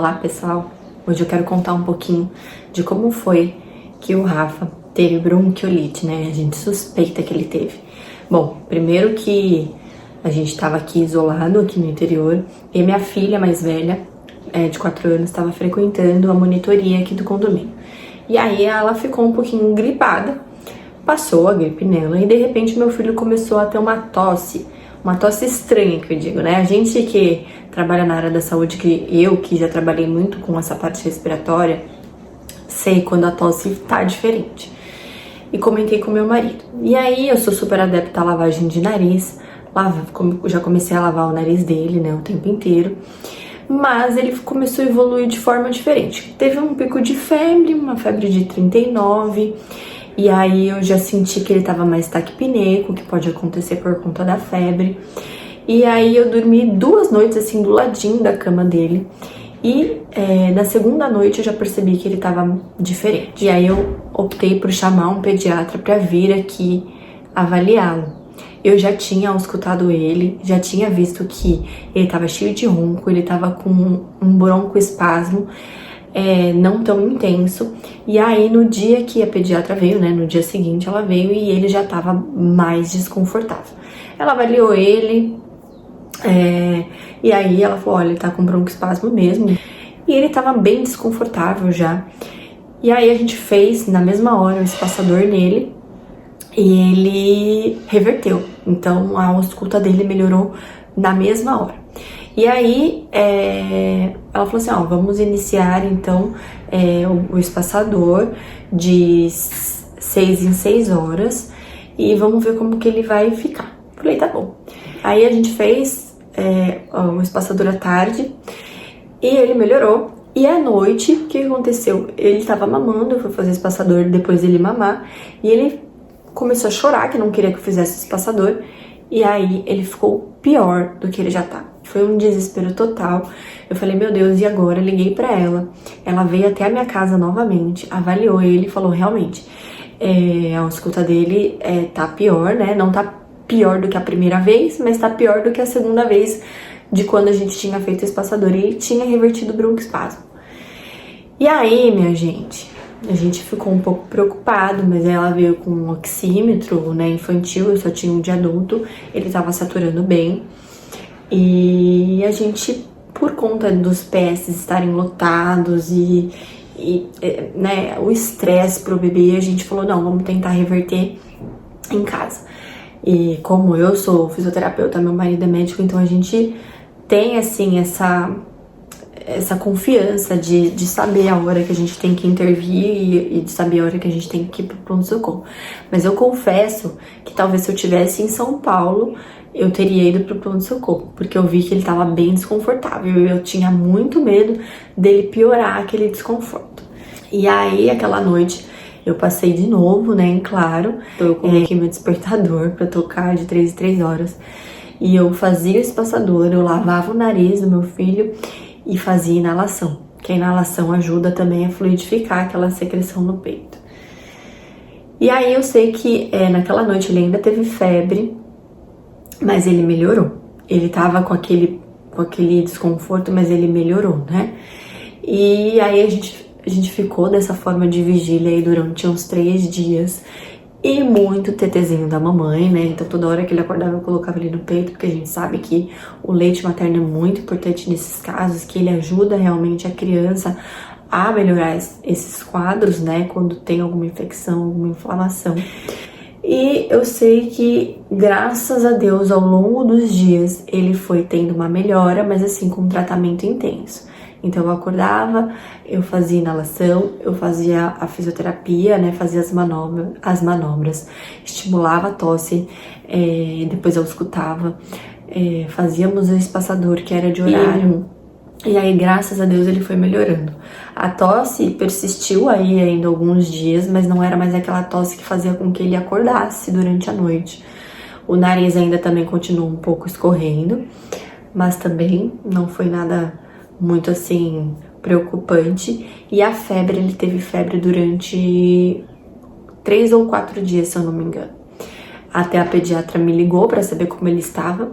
Olá pessoal, hoje eu quero contar um pouquinho de como foi que o Rafa teve bronquiolite, né? A gente suspeita que ele teve. Bom, primeiro que a gente estava aqui isolado, aqui no interior, e minha filha mais velha, de 4 anos, estava frequentando a monitoria aqui do condomínio. E aí ela ficou um pouquinho gripada, passou a gripe nela e de repente meu filho começou a ter uma tosse estranha, que eu digo, né? A gente que trabalha na área da saúde, que já trabalhei muito com essa parte respiratória, sei quando a tosse tá diferente. E comentei com meu marido. E aí eu sou super adepta à lavagem de nariz, já comecei a lavar o nariz dele, né, o tempo inteiro. Mas ele começou a evoluir de forma diferente. Teve um pico de febre, uma febre de 39, e aí eu já senti que ele tava mais taquipneico, que pode acontecer por conta da febre. E aí eu dormi 2 noites assim do ladinho da cama dele. E na segunda noite eu já percebi que ele tava diferente. E aí eu optei por chamar um pediatra para vir aqui avaliá-lo. Eu já tinha auscultado ele, já tinha visto que ele tava cheio de ronco, ele tava com um broncoespasmo não tão intenso. E aí no dia que a pediatra veio, né, no dia seguinte ela veio e ele já tava mais desconfortável. Ela avaliou ele, e aí ela falou, olha, ele tá com broncoespasmo mesmo. E ele tava bem desconfortável já. E aí a gente fez na mesma hora o espaçador nele e ele reverteu. Então a ausculta dele melhorou na mesma hora. E aí ela falou assim, ó, vamos iniciar então o espaçador de 6 em 6 horas e vamos ver como que ele vai ficar. Falei, tá bom. Aí a gente fez o espaçador à tarde e ele melhorou. E à noite, o que aconteceu? Ele tava mamando, eu fui fazer espaçador depois dele mamar, e ele começou a chorar, que não queria que eu fizesse espaçador, e aí ele ficou pior do que ele já tá. Foi um desespero total. Eu falei, meu Deus, e agora? Liguei pra ela. Ela veio até a minha casa novamente, avaliou ele e falou, realmente, a ausculta dele tá pior, né? Não tá pior do que a primeira vez, mas tá pior do que a segunda vez de quando a gente tinha feito o espaçador e tinha revertido o broncoespasmo. E aí, minha gente, a gente ficou um pouco preocupado, mas ela veio com um oxímetro, né, infantil, eu só tinha um de adulto, ele tava saturando bem. E a gente, por conta dos PS estarem lotados e né, o estresse pro bebê, a gente falou, não, vamos tentar reverter em casa. E como eu sou fisioterapeuta, meu marido é médico, então a gente tem, assim, essa confiança de saber a hora que a gente tem que intervir e de saber a hora que a gente tem que ir pro pronto-socorro. Mas eu confesso que talvez se eu estivesse em São Paulo, eu teria ido pro pronto-socorro, porque eu vi que ele tava bem desconfortável e eu tinha muito medo dele piorar aquele desconforto. E aí, aquela noite, eu passei de novo, né, em claro. Eu coloquei meu despertador pra tocar de 3 em 3 horas. E eu fazia o espaçador, eu lavava o nariz do meu filho e fazia inalação. Que a inalação ajuda também a fluidificar aquela secreção no peito. E aí eu sei que naquela noite ele ainda teve febre, mas ele melhorou. Ele tava com aquele desconforto, mas ele melhorou, né? E aí a gente ficou dessa forma de vigília aí durante uns 3 dias. E muito tetezinho da mamãe, né? Então toda hora que ele acordava eu colocava ele no peito, porque a gente sabe que o leite materno é muito importante nesses casos, que ele ajuda realmente a criança a melhorar esses quadros, né? Quando tem alguma infecção, alguma inflamação. E eu sei que, graças a Deus, ao longo dos dias, ele foi tendo uma melhora, mas assim, com um tratamento intenso. Então eu acordava, eu fazia inalação, eu fazia a fisioterapia, né, fazia as manobras, estimulava a tosse, depois eu escutava, fazíamos o espaçador, que era de horário. E aí, graças a Deus, ele foi melhorando. A tosse persistiu aí ainda alguns dias, mas não era mais aquela tosse que fazia com que ele acordasse durante a noite. O nariz ainda também continuou um pouco escorrendo, mas também não foi nada muito assim preocupante. E a febre, ele teve febre durante 3 ou 4 dias, se eu não me engano. Até a pediatra me ligou para saber como ele estava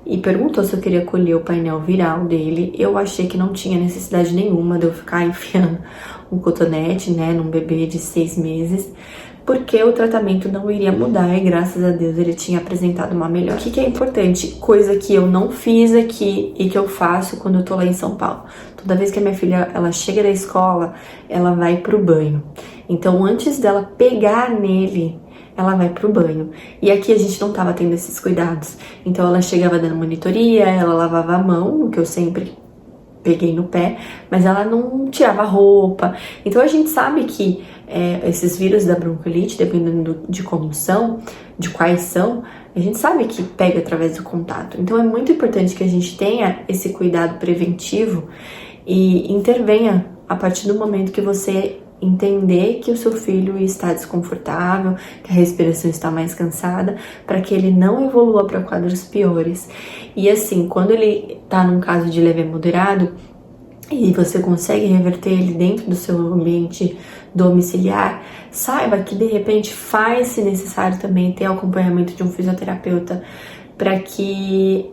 e perguntou se eu queria colher o painel viral dele. Eu achei que não tinha necessidade nenhuma de eu ficar enfiando um cotonete, né, num bebê de 6 meses, porque o tratamento não iria mudar e graças a Deus ele tinha apresentado uma melhora. O que é importante? Coisa que eu não fiz aqui e que eu faço quando eu tô lá em São Paulo. Toda vez que a minha filha ela chega da escola, ela vai pro banho. Então antes dela pegar nele, ela vai pro banho. E aqui a gente não tava tendo esses cuidados. Então ela chegava dando monitoria, ela lavava a mão, o que eu sempre peguei no pé, mas ela não tirava roupa. Então a gente sabe que esses vírus da bronquiolite, dependendo de como são, de quais são, a gente sabe que pega através do contato. Então é muito importante que a gente tenha esse cuidado preventivo e intervenha a partir do momento que você entender que o seu filho está desconfortável, que a respiração está mais cansada, para que ele não evolua para quadros piores. E assim, quando ele está num caso de leve a moderado e você consegue reverter ele dentro do seu ambiente domiciliar, saiba que de repente faz-se necessário também ter o acompanhamento de um fisioterapeuta para que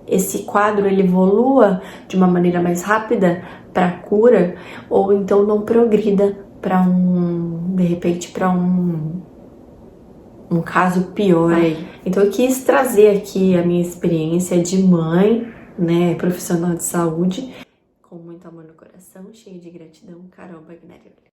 esse quadro ele evolua de uma maneira mais rápida para a cura, ou então não progrida para de repente para um caso pior aí. Então eu quis trazer aqui a minha experiência de mãe, né, profissional de saúde, com muito amor no coração, cheio de gratidão, Carol Bagneri.